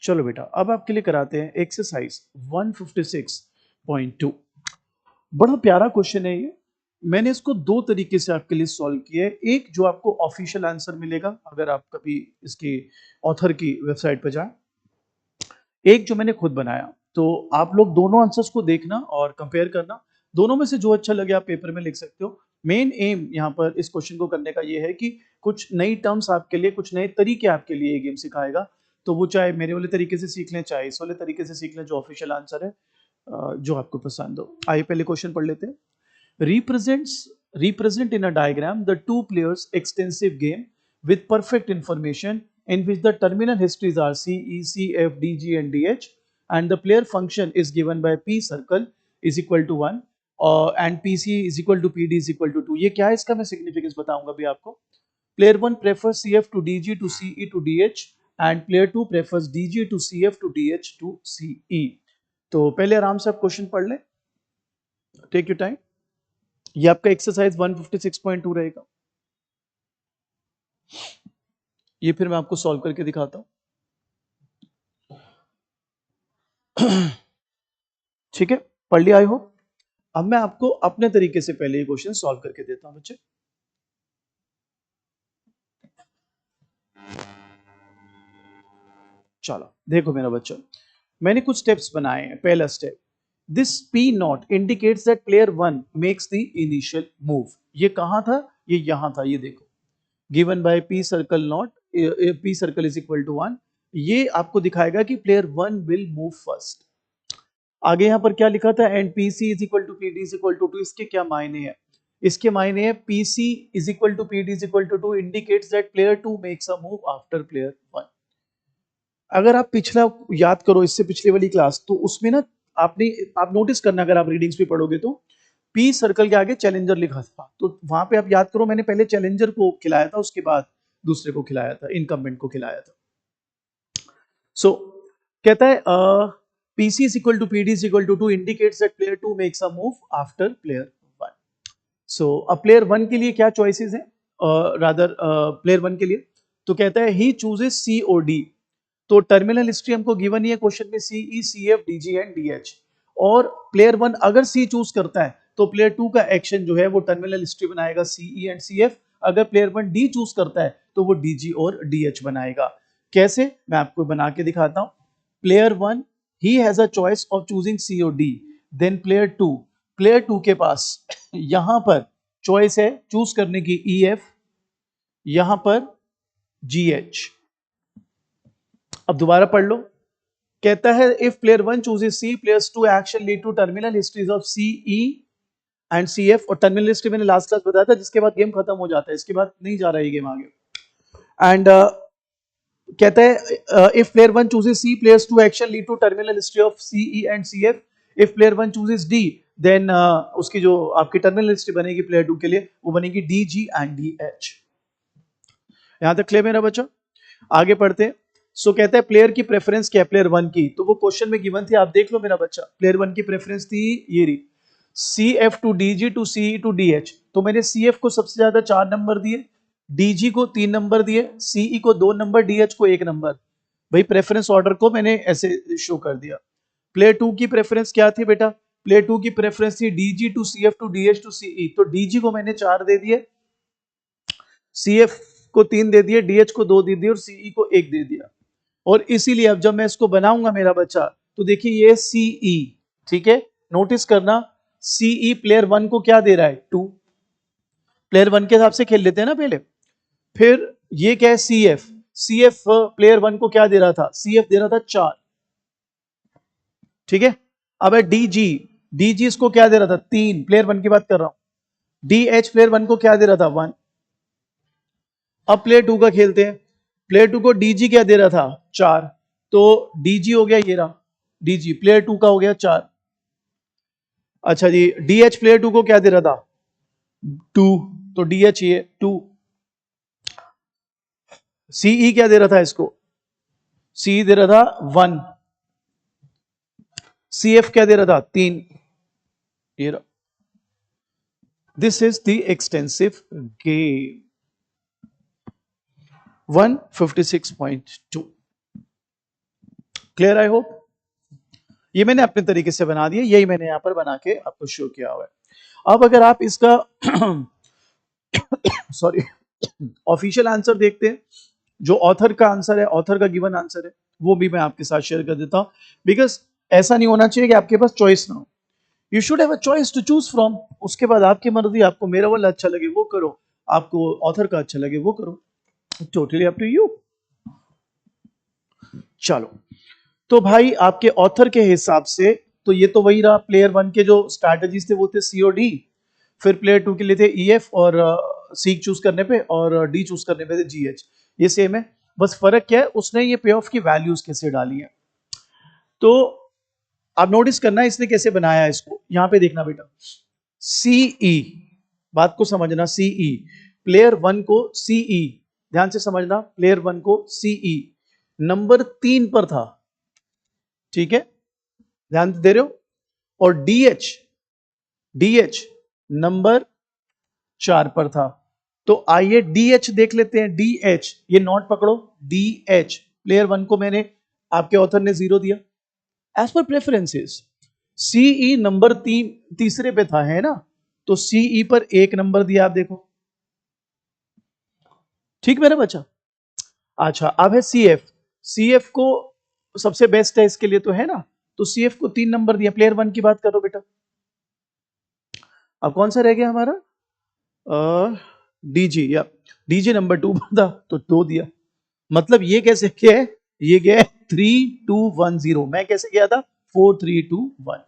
चलो बेटा, अब आपके लिए कराते हैं एक्सरसाइज 156.2। बड़ा प्यारा क्वेश्चन है ये। मैंने इसको दो तरीके से आपके लिए सॉल्व किया है। एक जो आपको ऑफिशियल आंसर मिलेगा अगर आप कभी इसकी ऑथर की वेबसाइट पर जाएं, एक जो मैंने खुद बनाया। तो आप लोग दोनों आंसर्स को देखना और कंपेयर करना, दोनों में से जो अच्छा लगे आप पेपर में लिख सकते हो। मेन एम यहाँ पर इस क्वेश्चन को करने का ये है कि कुछ नई टर्म्स आपके लिए, कुछ नए तरीके आपके लिए ये गेम सिखाएगा। तो वो चाहे मेरे वाले तरीके से सीख लें, चाहे इस वाले तरीके से सीख लें, जो ऑफिशियल आंसर है जो आपको पसंद हो। आइए पहले क्वेश्चन पढ़ लेते हैं। Represent in a diagram the two players extensive game with perfect information in which the terminal histories are C, E, C, F, D, G and DH, and the player function is given by P circle is equal to 1 and PC is equal to PD is equal to 2। ये क्या है, इसका मैं significance बताऊंगा अभी आपको। Player 1 prefers CF to DG to CE to DH and player 2 prefers DG to CF to DH to CE। तो पहले आराम से आप क्वेश्चन पढ़ लें, टेक योर टाइम। ये आपका एक्सरसाइज 156.2 रहेगा। ये फिर मैं आपको सॉल्व करके दिखाता हूं। ठीक है, पढ़ लिया आई हो। अब मैं आपको अपने तरीके से पहले ये क्वेश्चन सॉल्व करके देता हूं बच्चे। चलो देखो मेरा बच्चा, मैंने कुछ स्टेप्स बनाए हैं। पहला step, this P not indicates that player 1 makes the initial move. ये कहां था, ये यहां था, ये देखो given by P circle not, P circle is equal to 1। ये आपको दिखाएगा कि प्लेयर 1 विल मूव फर्स्ट। आगे यहां पर क्या लिखा था, and PC is equal to PD is equal to 2। इसके क्या मायने हैं, इसके मायने हैं PC is equal to PD is equal to 2 indicates that player 2 makes a move after player 1। अगर आप पिछला याद करो, इससे पिछले वाली क्लास, तो उसमें ना आप नोटिस करना, अगर आप रीडिंग्स भी पढ़ोगे तो पी सर्कल के आगे चैलेंजर लिखा था। तो वहां पे आप याद करो, मैंने पहले चैलेंजर को खिलाया था, उसके बाद दूसरे को खिलाया था, इनकम्बेंट को खिलाया था। सो कहता है PC is equal to PD is equal to 2 indicates that player 2 makes a move after player 1। So अब player 1 के लिए क्या choices हैं, rather player 1 के लिए तो कहता है he chooses C or D। तो टर्मिनल हिस्ट्री हमको गिवन ही है क्वेश्चन में, C E C F D G and D H. और प्लेयर 1 अगर सी चूज करता है तो प्लेयर 2 का एक्शन जो है वो टर्मिनल हिस्ट्री बनाएगा सी ई एंड सी एफ। अगर प्लेयर 1 डी चूज करता है तो वो डी जी और डी एच बनाएगा। कैसे, मैं आपको बना के दिखाता हूं। Player 1 he has a choice of choosing C और डी। देन प्लेयर 2 के पास यहां पर चॉइस है चूज करने की ई एफ, यहां पर जी एच। अब दोबारा पढ़ लो, कहता है if player 1 chooses C, players 2 action lead to terminal histories of C E and C F. और टर्मिनल हिस्ट्री मैंने लास्ट क्लास बताया था, जिसके बाद गेम खत्म हो जाता है, इसके बाद नहीं जा रहा है गेम आगे। एंड कहता है if player 1 chooses C, players 2 action lead to terminal history of C E and C F. If player 1 chooses D, then उसकी जो आपकी टर्मिनल हिस्ट्री बनेगी प्लेयर 2 के लिए, वो बनेगी D G and D H. यहां तक क्लियर मेरा बच्चा? आगे पढ़ते हैं। सो कहता है प्लेयर की प्रेफरेंस क्या है प्लेयर 1 की, तो वो क्वेश्चन में गिवन थी, आप देख लो मेरा बच्चा। प्लेयर 1 की प्रेफरेंस थी ये रही, C F to D G to C to D H. तो मैंने सी एफ को सबसे ज्यादा 4 नंबर दिए, डीजी को 3 नंबर दिए, सीई को 2 नंबर, डीएच को 1 नंबर। भाई प्रेफरेंस ऑर्डर को मैंने ऐसे शो कर दिया। प्लेयर 2 की प्रेफरेंस क्या थी बेटा, प्लेयर 2 की प्रेफरेंस थी DG to C F to DH to CE. तो डीजी को मैंने 4 दे दिए, सी एफ को 3 दे दिए, डीएच को 2 दे दिए और सीई को 1 दे दिया। और इसीलिए अब जब मैं इसको बनाऊंगा मेरा बच्चा, तो देखिए ये सीई, ठीक है, नोटिस करना सीई प्लेयर 1 को क्या दे रहा है 2। प्लेयर 1 के हिसाब से खेल लेते हैं ना पहले। फिर ये क्या है सीएफ, सीएफ प्लेयर 1 को क्या दे रहा था, सीएफ दे रहा था 4, ठीक है। अब है डीजी, डीजी इसको क्या दे रहा था 3, प्लेयर 1 की बात कर रहा हूं। डीएच प्लेयर 1 को क्या दे रहा था 1। अब प्लेयर 2 का खेलते हैं, प्लेयर 2 को डीजी क्या दे रहा था 4, तो डीजी हो गया ये रहा, डीजी प्लेयर 2 का हो गया 4। अच्छा जी, डीएच प्लेयर 2 को क्या दे रहा था 2, तो डीएच ये 2। सीई क्या दे रहा था इसको, सी दे रहा था 1, सीएफ क्या दे रहा था 3, ये रहा। This is the extensive game 156.2। Clear I hope. ये मैंने अपने तरीके से बना दिया, यही मैंने यहाँ पर बना के आपको शो किया हुआ है। अब अगर आप इसका सॉरी ऑफिशियल आंसर देखते हैं, जो ऑथर का आंसर है, ऑथर का गिवन आंसर है, वो भी मैं आपके साथ शेयर कर देता हूं। बिकॉज ऐसा नहीं होना चाहिए कि आपके पास चॉइस ना हो। You should have a choice to choose from. उसके बाद आपकी मर्जी, आपको मेरा वाला अच्छा लगे वो करो, आपको ऑथर का अच्छा लगे वो करो, टोटली अप टू यू। चलो, तो भाई आपके ऑथर के हिसाब से तो ये तो वही रहा, प्लेयर वन के जो स्ट्रैटेजीज थे वो थे सी और डी, फिर प्लेयर टू के लिए थे ई एफ और सी चूज करने पे, और डी चूज करने पे थे जी एच। ये सेम है, बस फर्क क्या है, उसने ये पे ऑफ की वैल्यूज कैसे डाली है। तो आप नोटिस करना है इसने कैसे बनाया है इसको, यहां पे देखना बेटा, सीई, बात को समझना, सीई प्लेयर वन को सीई, ध्यान से समझना, प्लेयर वन को सीई नंबर 3 पर था, ठीक है, ध्यान दे रहे हो, और डीएच, डीएच नंबर 4 पर था। तो आइए डीएच देख लेते हैं, डीएच, ये नॉट पकड़ो, डीएच प्लेयर वन को मैंने, आपके ऑथर ने 0 दिया as per preferences. CE number 3 तीसरे पे था, है ना, तो सीई पर 1 नंबर दिया, आप देखो, ठीक मेरा बच्चा। अच्छा, अब है सीएफ, सीएफ को सबसे बेस्ट है इसके लिए तो, है ना, तो सीएफ को 3 नंबर दिया। प्लेयर वन की बात करो बेटा, अब कौन सा रह गया हमारा, डीजी, या डीजी नंबर 2 था तो 2 दिया। मतलब ये कैसे क्या है, ये गया 3-2-1-0, मैं कैसे गया था 4-3-2-1,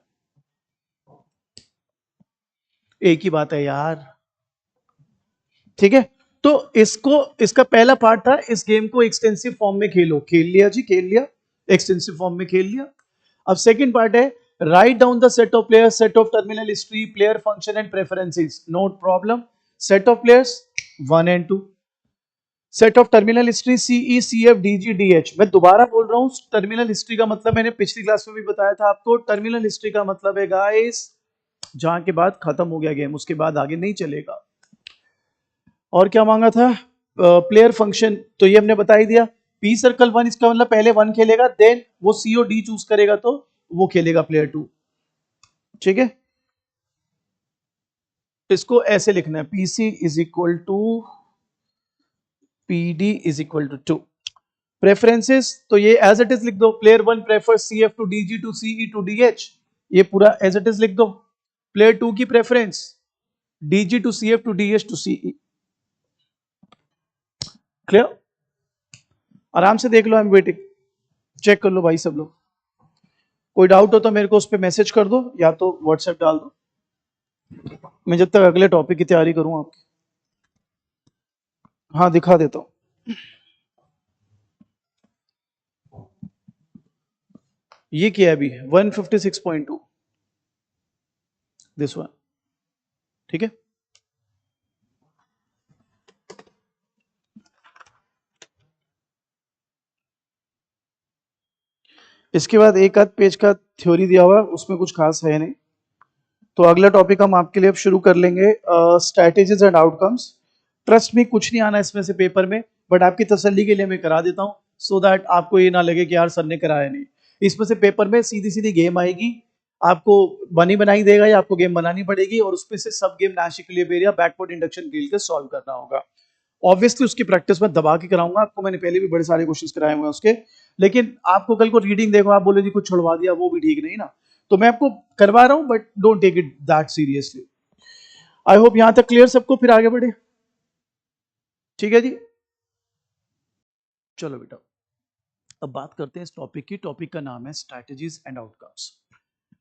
एक ही बात है यार, ठीक है। तो इसको, इसका पहला पार्ट था, इस गेम को एक्सटेंसिव फॉर्म में खेलो, खेल लिया जी, खेल लिया, एक्सटेंसिव फॉर्म में खेल लिया। अब सेकंड पार्ट है, right down the set of players, set of terminal history, player function and preferences, note problem, set of players 1 and 2, set of terminal history CE C F D G D H. मैं दोबारा बोल रहा हूं, terminal history का मतलब मैंने पिछली class में भी बताया था आपको, टर्मिनल हिस्ट्री का मतलब है गाइस जहां के बाद खत्म हो गया गेम, उसके बाद आगे नहीं चलेगा। और क्या मांगा था, प्लेयर फंक्शन, तो ये हमने बता ही दिया, पी सर्कल 1, इसका मतलब पहले 1 खेलेगा, देन वो सी और डी चूज करेगा तो वो खेलेगा प्लेयर 2, ठीक है। इसको ऐसे लिखना है, PC is equal to PD is equal to 2। Preferences, तो ये एज इट इज लिख दो, player 1 prefer CF to DG to CE to DH, ये पूरा एज इट इज लिख दो। प्लेयर 2 की preference DG to CF to DH to CE, clear. आराम से देख लो, आई एम वेटिंग, चेक कर लो भाई सब लोग, कोई डाउट हो तो मेरे को उस पर मैसेज कर दो या तो व्हाट्सएप डाल दो, मैं जब तक अगले टॉपिक की तैयारी करूं आपकी। हाँ दिखा देता हूं, ये क्या है अभी 156.2, दिस वन, ठीक है। इसके बाद एक आध पेज का थ्योरी दिया हुआ है, उसमें कुछ खास है नहीं। तो अगला टॉपिक हम आपके लिए अब शुरू कर लेंगे, स्ट्रैटेजीज एंड आउटकम्स। ट्रस्ट में कुछ नहीं आना इसमें से पेपर में, बट आपकी तसल्ली के लिए मैं करा देता हूँ, सो दैट आपको ये ना लगे कि यार सर ने कराया नहीं। इसमें से पेपर में सीधी सीधी गेम आएगी, आपको बनी बनाई देगा या आपको गेम बनानी पड़ेगी, और उसमें से सब गेम नाश इक्विलिब्रियम या बैकवर्ड इंडक्शन खेल के सॉल्व करना होगा। ऑब्वियसली उसकी प्रैक्टिस में दबा के कराऊंगा आपको, मैंने पहले भी बड़े सारे क्वेश्चंस कराए हुए हैं उसके, लेकिन आपको कल को रीडिंग देखो आप बोले जी कुछ छुड़वा दिया, वो भी ठीक नहीं ना, तो मैं आपको करवा रहा हूं, but don't take it that seriously. I hope यहां तक क्लियर सबको, फिर आगे बढ़े, ठीक है जी। चलो बेटा, अब बात करते हैं इस टॉपिक की, टॉपिक का नाम है स्ट्रैटेजीज एंड आउटकम्स।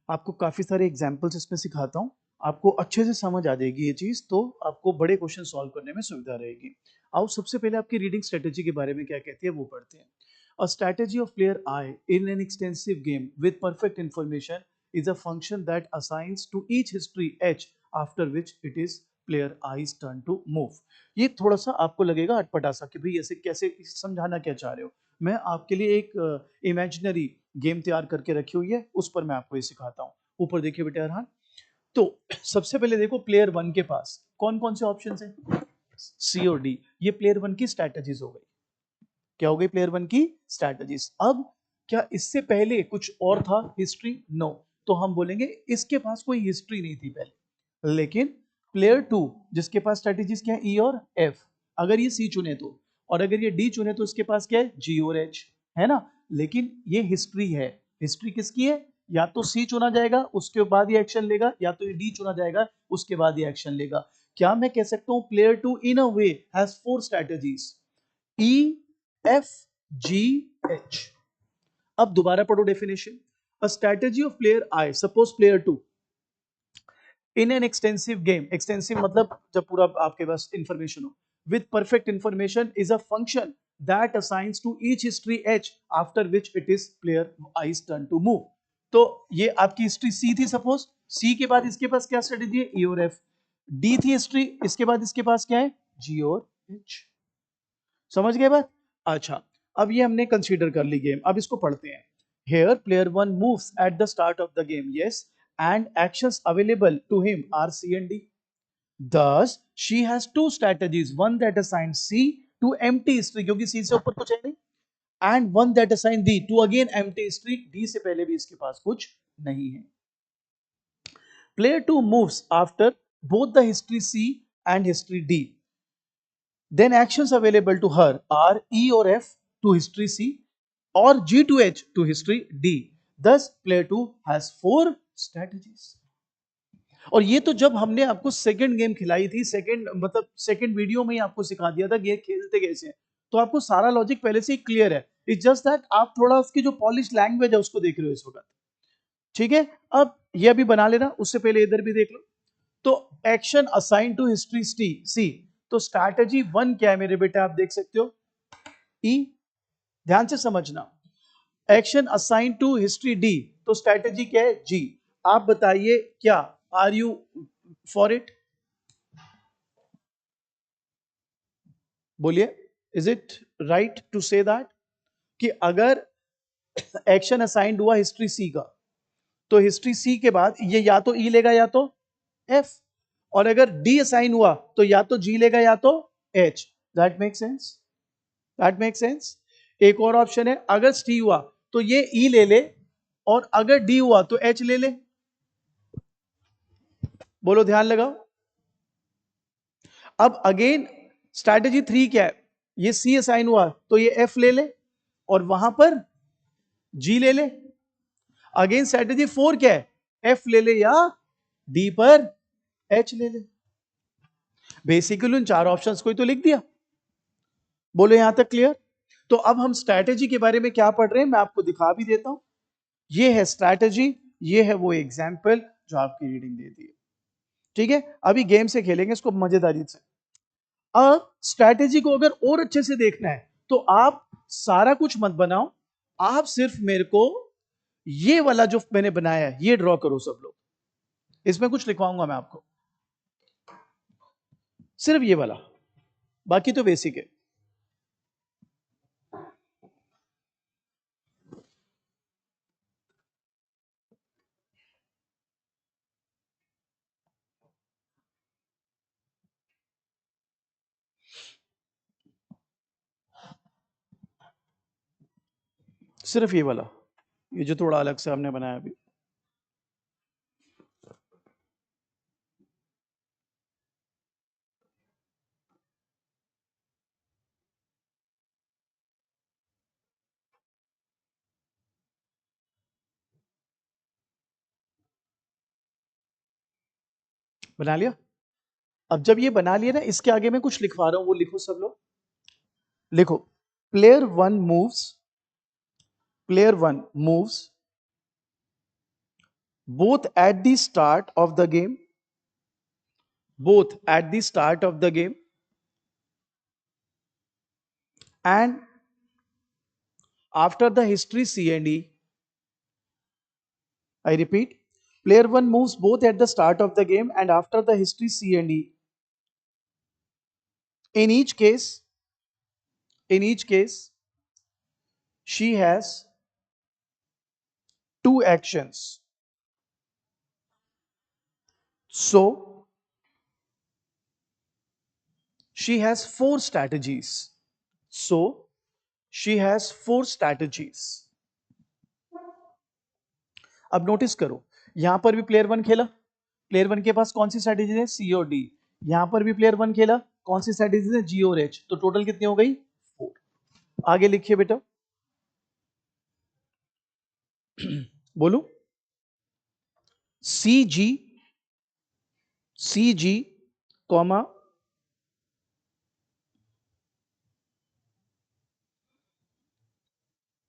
आपको काफी सारे एग्जाम्पल्स इसमें सिखाता हूँ, आपको अच्छे से समझ आ जाएगी ये चीज, तो आपको बड़े क्वेश्चन सॉल्व करने में सुविधा रहेगी। आओ सबसे पहले आपकी रीडिंग स्ट्रेटेजी के बारे में क्या कहती है वो पढ़ते हैं। A strategy of player I in an extensive game with perfect information is a function that assigns to each history H after which it is player I's turn to move। ये थोड़ा सा आपको लगेगा अटपटा सा कि भाई ऐसे कैसे, समझाना क्या चाह रहे हो। मैं आपके लिए एक इमेजिनरी गेम तैयार करके रखी हुई है, उस पर मैं आपको ये सिखाता हूँ। ऊपर देखिए बेटा अरहान, तो सबसे पहले देखो प्लेयर वन के पास कौन कौन से ऑप्शन है, सी और डी, ये प्लेयर वन की स्ट्रैटेजीज हो गई। क्या हो गई प्लेयर वन की स्ट्रैटेजीज। अब क्या इससे पहले कुछ और था हिस्ट्री? नो। तो हम बोलेंगे इसके पास कोई हिस्ट्री नहीं थी पहले। लेकिन प्लेयर टू जिसके पास स्ट्रेटेजीज क्या है, ई और एफ, अगर ये सी चुने तो, और अगर ये डी चुने तो इसके पास क्या है, जी और एच, है ना। लेकिन ये हिस्ट्री है। हिस्ट्री किसकी है? या तो सी चुना जाएगा उसके बाद ये एक्शन लेगा, या तो ये डी चुना जाएगा उसके बाद ये एक्शन लेगा। क्या मैं कह सकता हूं player two in a way has four strategies, E F G H. अब दोबारा पढ़ो definition. A strategy of player I, suppose player two in an extensive game, extensive मतलब जब पूरा आपके पास इंफॉर्मेशन हो, with perfect information is a function that assigns to each history H after which it is player I's turn to move. तो ये आपकी history सी थी, सपोज सी के बाद इसके पास क्या स्ट्रेटेजी है, ई और एफ। डी थी हिस्ट्री, इसके बाद इसके पास क्या है, जी और एच। समझ गए बात? अच्छा, अब ये हमने कंसीडर कर ली गेम, अब इसको पढ़ते हैं। Here player 1 moves at the start of the game, yes, and actions available to him are C and D. Thus she has two strategies, one that assigns C to empty history क्योंकि C से ऊपर कुछ है नहीं, and one that assigns D to again empty history, D से पहले भी इसके पास कुछ नहीं है। Player 2 moves after both the history C and history D. Then actions available to her are E or F to history C or G to H to history D. Thus, player 2 has four strategies. और ये तो जब हमने आपको second game खिलाई थी, second मतलब second video में ही आपको सिखा दिया था कि ये खेलते कैसे हैं, तो आपको सारा लॉजिक पहले से ही क्लियर है। इट्स जस्ट दैट आप थोड़ा उसकी जो पॉलिश लैंग्वेज है उसको देख रहे हो इस वक्त। ठीक है, अब ये अभी बना लेना, उससे पहले इधर भी देख लो। तो एक्शन असाइन टू हिस्ट्री सी, तो स्ट्रैटेजी वन क्या है मेरे बेटे, आप देख सकते हो ई, ध्यान से समझना। Action assign to history D, तो स्ट्रैटेजी क्या है, जी। आप बताइए क्या, आर यू फॉर इट? बोलिए, is it right to say that कि अगर एक्शन असाइंड हुआ हिस्ट्री सी का, तो हिस्ट्री सी के बाद ये या तो ई लेगा या तो एफ, और अगर डी असाइन हुआ तो या तो जी लेगा या तो H. That make sense? That make sense? एक और ऑप्शन है, अगर सी हुआ तो ये ई ले ले, और अगर डी हुआ तो एच ले ले। बोलो, ध्यान लगाओ। अब अगेन स्ट्रैटेजी थ्री क्या है, ये सी असाइन हुआ तो ये एफ ले ले, और वहां पर जी ले ले। अगेन स्ट्रैटेजी फोर क्या है, एफ ले ले या डी पर एच ले ले। बेसिकली उन चार ऑप्शंस को ही तो लिख दिया। बोलो, यहां तक क्लियर? तो अब हम स्ट्रैटेजी के बारे में क्या पढ़ रहे हैं मैं आपको दिखा भी देता हूं। ये है स्ट्रैटेजी, ये है वो एग्जाम्पल जो आपकी रीडिंग दे दी है। ठीक है, अभी गेम से खेलेंगे इसको मजेदारी से। अब स्ट्रैटेजी को अगर और अच्छे से देखना है तो आप सारा कुछ मत बनाओ, आप सिर्फ मेरे को ये वाला जो मैंने बनाया है ये ड्रॉ करो सब लोग। इसमें कुछ लिखवाऊंगा मैं आपको, सिर्फ ये वाला, बाकी तो बेसिक है। सिर्फ ये वाला, ये जो थोड़ा अलग से हमने बनाया अभी। बना लिया? अब जब ये बना लिया ना, इसके आगे मैं कुछ लिखवा रहा हूं, वो लिखो सब लोग। लिखो, player one moves, player one moves both at the start of the game, both at the start of the game and after the history C and E. I repeat, player 1 moves both at the start of the game and after the history C and E. In each case, in each case, she has two actions. So, she has four strategies. So, she has four strategies. अब notice करो, यहां पर भी player one खेला, player one के पास कौन सी strategy है, सी और डी। यहां पर भी प्लेयर वन खेला, कौन सी स्ट्रेटेजी है, जी और एच। तो टोटल कितनी हो गई, 4। आगे लिखिए बेटा, बोलो, सी जी, सी जी कॉमा,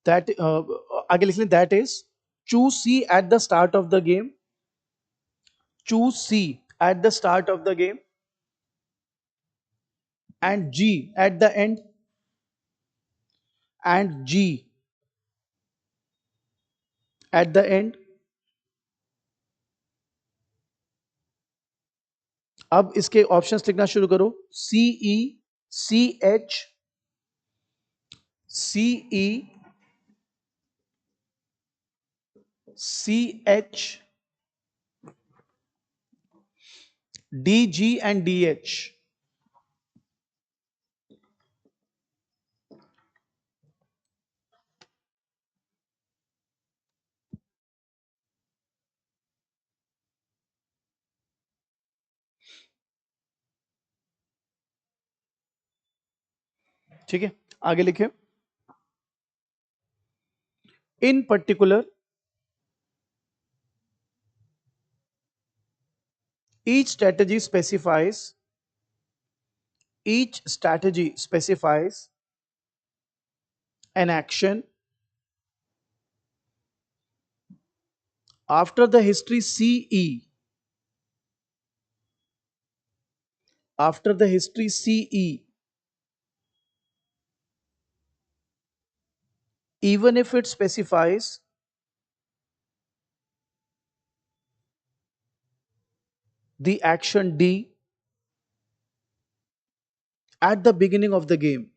दैट आगे लिख लें, that is choose C at the start of the game, choose C at the start of the game and G at the end, and G at the end। अब इसके ऑप्शंस लिखना शुरू करो, C E, C H, C E, C H, D G and D H. ठीक है, आगे लिखे, in particular each strategy specifies, each strategy specifies an action after the history CE, after the history CE, even if it specifies the action D at the beginning of the game।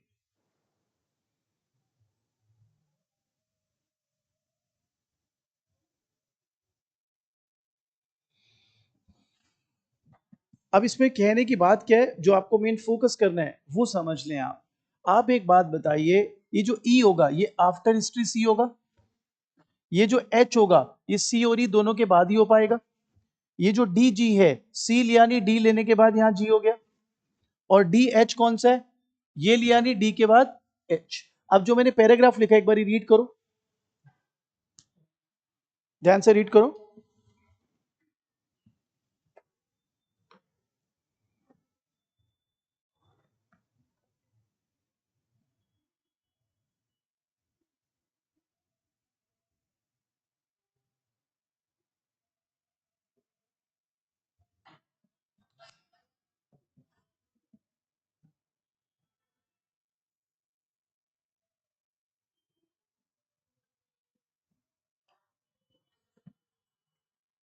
अब इसमें कहने की बात क्या है, जो आपको main focus करना है वो समझ लें आप। आप एक बात बताइए, ये जो ई होगा ये आफ्टर हिस्ट्री सी होगा, ये जो एच होगा ये सी और ई दोनों के बाद ही हो पाएगा। ये जो डी जी है, सी लिया नहीं डी लेने के बाद यहां जी हो गया, और डी एच कौन सा है, ये लिया नहीं डी के बाद एच। अब जो मैंने पैराग्राफ लिखा एक बार रीड करो, ध्यान से रीड करो,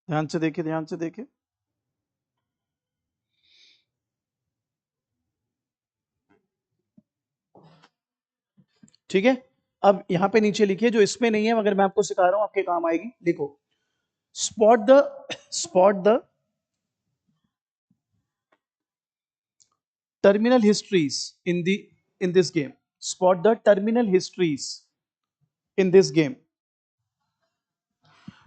ध्यान से देखिए, ध्यान से देखिए, ठीक है। अब यहां पे नीचे लिखिए, जो इसमें नहीं है मगर मैं आपको सिखा रहा हूं, आपके काम आएगी, लिखो, spot the terminal histories in this game, spot the terminal histories in this game।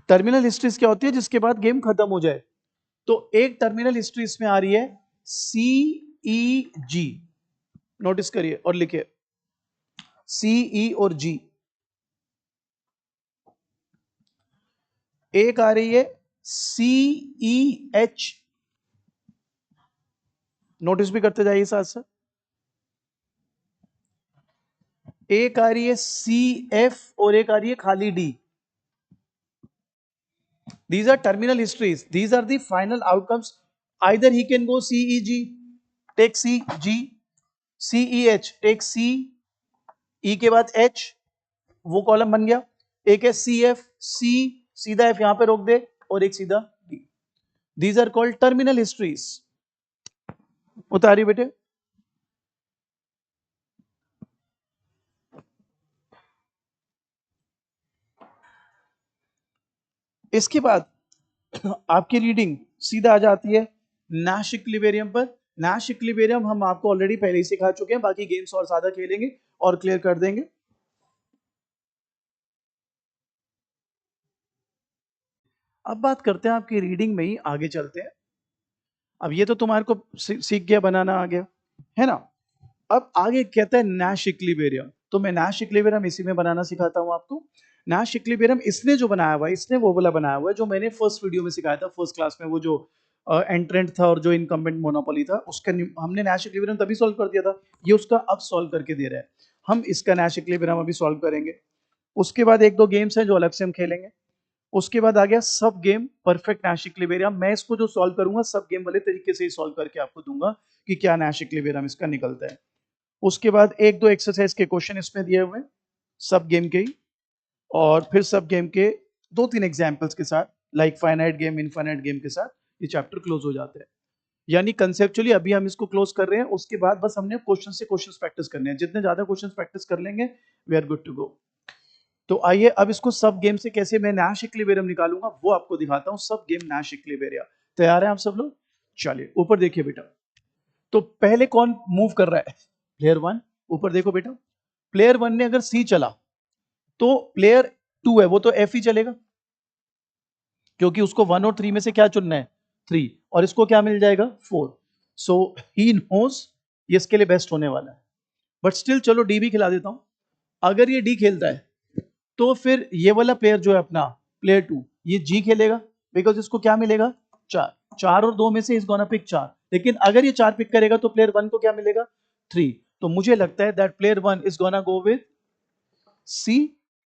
Terminal histories क्या होती है, जिसके बाद गेम खत्म हो जाए। तो एक टर्मिनल हिस्ट्री इसमें आ रही है सी ई जी, नोटिस करिए और लिखिए, सी ई और जी। एक आ रही है सी ई एच, नोटिस भी करते जाइए साथ साथ। एक आ रही है सी एफ और एक आ रही है खाली D. These are terminal histories. These are the final outcomes. Either he can go CEG, take C, G, CEH, take C, E के बाद H, वो कॉलम बन गया। एक है CF, C, सीधा F यहां पे रोक दे, और एक सीधा D। These are called terminal histories। उतारी बेटे। इसके बाद आपकी रीडिंग सीधा आ जाती है नैश इक्विलिब्रियम पर। नैश इक्विलिब्रियम हम आपको ऑलरेडी पहले ही सिखा चुके हैं, बाकी गेम्स और ज्यादा खेलेंगे और क्लियर कर देंगे। अब बात करते हैं आपकी रीडिंग में ही, आगे चलते हैं। अब ये तो तुम्हारे को सीख गया, बनाना आ गया, है ना। अब आगे कहते हैं नैश इक्विलिब्रियम। तो मैं नैश इक्विलिब्रियम इसी में बनाना सिखाता हूं आपको। नैश इक्विलिब्रियम इसने जो बनाया हुआ है, इसने वो वाला बनाया हुआ है जो मैंने फर्स्ट वीडियो में सिखाया था, फर्स्ट क्लास में, वो जो एंट्रेंट था और जो इनकम्बेंट मोनोपोली था, उसका हमने नैश इक्विलिब्रियम तभी सॉल्व कर दिया था। ये उसका अब सॉल्व करके दे रहा है। हम इसका नैश इक्विलिब्रियम अभी सॉल्व करेंगे। उसके बाद एक दो गेम्स हैं जो अलग से हम खेलेंगे। उसके बाद आ गया सब गेम परफेक्ट नैश इक्विलिब्रियम। मैं इसको जो सॉल्व करूंगा सब गेम वाले तरीके से ही सॉल्व करके आपको दूंगा कि क्या नैश इक्विलिब्रियम इसका निकलता है। उसके बाद एक दो एक्सरसाइज के क्वेश्चन इसमें दिए हुए हैं सब गेम के ही, और फिर सब गेम के दो तीन एग्जांपल्स के साथ, like finite game, infinite game के साथ ये चैप्टर क्लोज हो जाते हैं। यानी कंसेप्चुअली अभी हम इसको क्लोज कर रहे हैं। उसके बाद बस हमने क्वेश्चन से क्वेश्चन प्रैक्टिस करने हैं। जितने ज्यादा क्वेश्चन प्रैक्टिस कर लेंगे we are good to go. तो आइए अब इसको सब गेम से कैसे मैं नैश इक्विलिब्रियम निकालूंगा वो आपको दिखाता हूं। सब गेम नैश इक्विलिब्रियम। तैयार हैं आप सब लोग? चलिए ऊपर देखिए बेटा। तो पहले कौन मूव कर रहा है? Player one. ऊपर देखो बेटा, प्लेयर वन ने अगर सी चला तो प्लेयर टू है वो तो एफ ही चलेगा, क्योंकि उसको वन और थ्री में से क्या चुनना है? थ्री। और इसको क्या मिल जाएगा? फोर। सो ही नोज ये इसके लिए बेस्ट होने वाला है। बट स्टिल चलो डी भी खिला देता हूं। अगर ये डी खेलता है तो फिर ये वाला प्लेयर जो है अपना प्लेयर टू, ये जी खेलेगा, बिकॉज इसको क्या मिलेगा? चार। चार और दो में से इस गोना पिक चार। लेकिन अगर ये चार पिक करेगा तो प्लेयर वन को क्या मिलेगा? थ्री। तो मुझे लगता है that player one is gonna go with C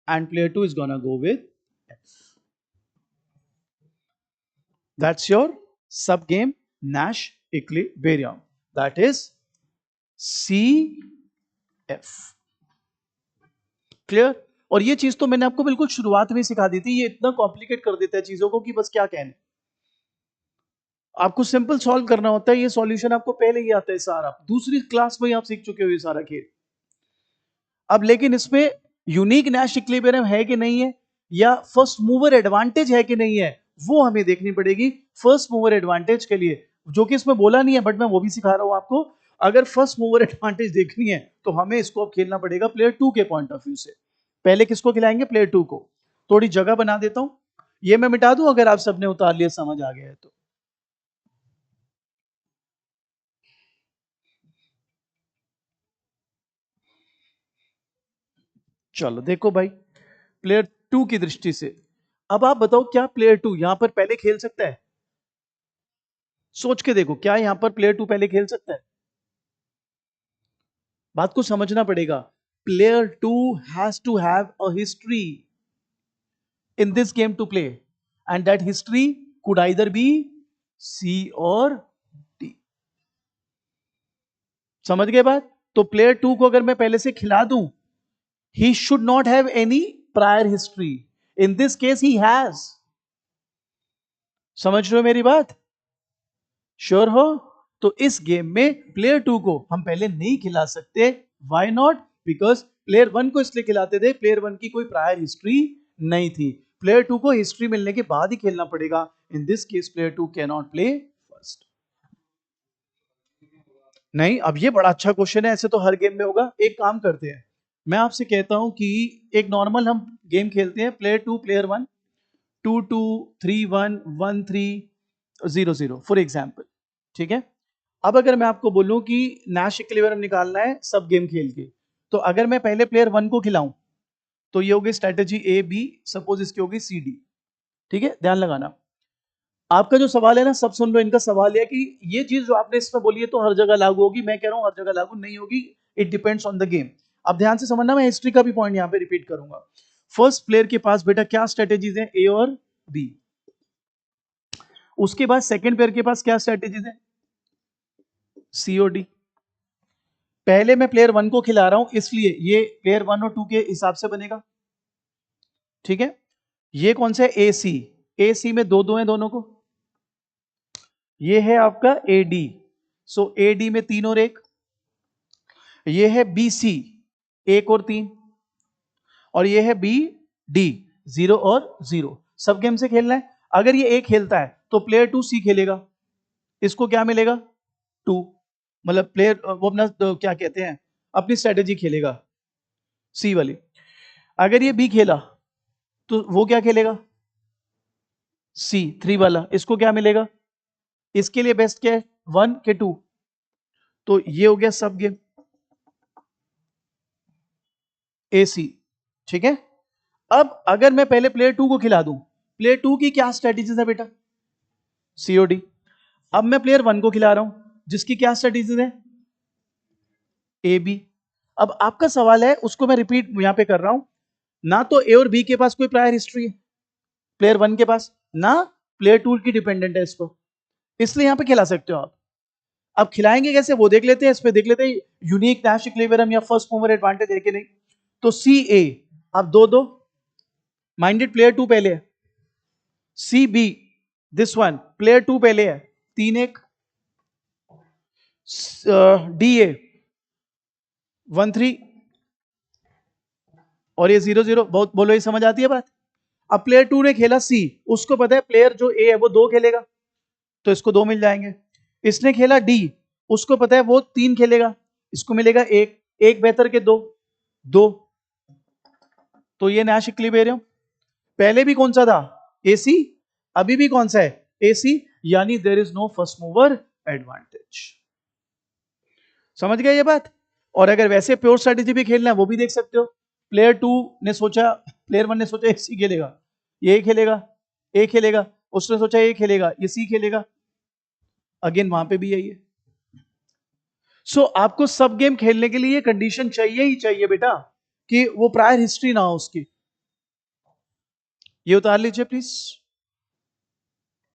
and player two is gonna go with F. That's your sub game Nash equilibrium, that is C F. Clear? और ये चीज तो मैंने आपको बिल्कुल शुरुआत में सिखा दी थी। ये इतना कॉम्प्लिकेट कर देता है चीजों को कि बस क्या कहने। आपको सिंपल सॉल्व करना होता है। ये सॉल्यूशन आपको पहले ही आता है सारा, दूसरी क्लास में ही आप सीख चुके हो ये सारा खेल। अब लेकिन इसमें यूनिक नैश इक्विलिब्रियम है कि नहीं है, या फर्स्ट मूवर एडवांटेज है कि नहीं है, वो हमें देखनी पड़ेगी। फर्स्ट मूवर एडवांटेज के लिए, जो कि इसमें बोला नहीं है बट मैं वो भी सिखा रहा हूं आपको। अगर फर्स्ट मूवर एडवांटेज देखनी है तो हमें इसको अब खेलना पड़ेगा प्लेयर टू के पॉइंट ऑफ व्यू से। पहले किसको खिलाएंगे? प्लेयर टू को। थोड़ी जगह बना देता हूं, ये मैं मिटा दूं अगर आप सबने उतार लिया, समझ आ गया है तो। चलो देखो भाई, प्लेयर टू की दृष्टि से अब आप बताओ क्या प्लेयर टू यहां पर पहले खेल सकता है? सोच के देखो, क्या यहां पर प्लेयर टू पहले खेल सकता है? बात को समझना पड़ेगा। Player two has to have a history in this game to play, and that history could either be C और डी। समझ गए बात? तो प्लेयर टू को अगर मैं पहले से खिला दूं, he should not have any prior history. In this case he has. समझ रहे हो मेरी बात? श्योर हो? तो इस गेम में प्लेयर टू को हम पहले नहीं खिला सकते। Why not? Because player one को इसलिए खिलाते थे, प्लेयर वन की कोई प्रायर हिस्ट्री नहीं थी। प्लेयर टू को हिस्ट्री मिलने के बाद ही खेलना पड़ेगा। In this case player two can not play first. नहीं, अब ये बड़ा अच्छा क्वेश्चन है। ऐसे तो हर गेम में होगा। एक काम करते हैं, मैं आपसे कहता हूं कि एक नॉर्मल हम गेम खेलते हैं, player two player one, 2-2, 3-1, 1-3, 0-0 for example. ठीक है? अब अगर मैं आपको बोलूं कि नैश इक्विलिब्रियम निकालना है सब गेम खेल के, तो अगर मैं पहले प्लेयर वन को खिलाऊं तो ये होगी स्ट्रेटेजी ए बी, सपोज इसकी होगी सी डी। ठीक है, ध्यान लगाना। आपका जो सवाल है ना, सब सुन लो। इनका सवाल है कि ये चीज जो आपने इसमें बोली है तो हर जगह लागू होगी। मैं कह रहा हूं हर जगह लागू नहीं होगी, it depends on the game. अब ध्यान से समझना, मैं हिस्ट्री का भी पॉइंट यहां पे रिपीट करूंगा। फर्स्ट प्लेयर के पास बेटा क्या स्ट्रेटेजीज है? ए और बी। उसके बाद सेकंड प्लेयर के पास क्या स्ट्रेटेजीज है? सी और डी। पहले मैं प्लेयर वन को खिला रहा हूं, इसलिए ये प्लेयर वन और टू के हिसाब से बनेगा। ठीक है? ये कौन सा है? ए सी। ए सी में दो दो है दोनों को। ये है आपका A D, so A D में तीन और एक। ये है बी सी, एक और तीन। और ये है बी डी, जीरो और जीरो। सब गेम से खेलना है। अगर ये एक खेलता है तो प्लेयर टू सी खेलेगा, इसको क्या मिलेगा? टू। मतलब प्लेयर वो अपना क्या कहते हैं, अपनी स्ट्रेटेजी खेलेगा सी वाली। अगर ये बी खेला तो वो क्या खेलेगा? C3 वाला, इसको क्या मिलेगा? इसके लिए बेस्ट क्या है? 1 के 2, तो ये हो गया सब गेम AC, ठीक है। अब अगर मैं पहले प्लेयर 2 को खिला दूं, प्लेयर 2 की क्या स्ट्रेटेजीज है बेटा? COD। अब मैं प्लेयर 1 को खिला रहा हूं, जिसकी क्या स्ट्रेटेजीज है? AB। अब आपका सवाल है, उसको मैं रिपीट यहां पे कर रहा हूं, ना तो A और B के पास कोई प्रायर हिस्ट्री है प्लेयर 1 के पास, ना प्लेयर 2 की डिपेंडेंट है इसको, इसलिए यहां पे खिला सकते हो आप। अब खिलाएंगे कैसे वो देख लेते हैं, इस पे देख लेते हैं यूनिक नैश इक्विलिब्रियम या फर्स्ट मूवर एडवांटेज है कि नहीं। तो CA, अब 2-2, माइंडेड प्लेयर 2 पहले है। CB, दिस वन प्लेयर 2 पहले है, 3-1। DA 1-3 और ये 0-0। बहुत बोलो, ये समझ आती है बात? अब प्लेयर 2 ने खेला C, उसको पता है प्लेयर जो A है वो 2 खेलेगा, तो इसको 2 मिल जाएंगे। इसने खेला D, उसको पता है वो 3 खेलेगा, इसको मिलेगा 1, 1 बेहतर के 2, 2। तो ये नैश इक्विलिब्रियम पहले भी कौन सा था? AC, अभी भी कौन सा है? AC, यानी there is no first mover advantage. समझ गए ये बात? और अगर वैसे प्योर स्ट्रेटेजी भी खेलना है वो भी देख सकते हो। प्लेयर 2 ने सोचा, प्लेयर 1 ने सोचा AC खेलेगा, ये खेलेगा, A खेलेगा, उसने सोचा ये खेलेगा, ये C खेलेगा, अगेन वहां पे भी यही है। सो आपको सब गेम खेलने के लिए ये कंडीशन चाहिए ही चाहिए बेटा, कि वो प्रायर हिस्ट्री ना हो उसकी। ये उतार लीजिए प्लीज।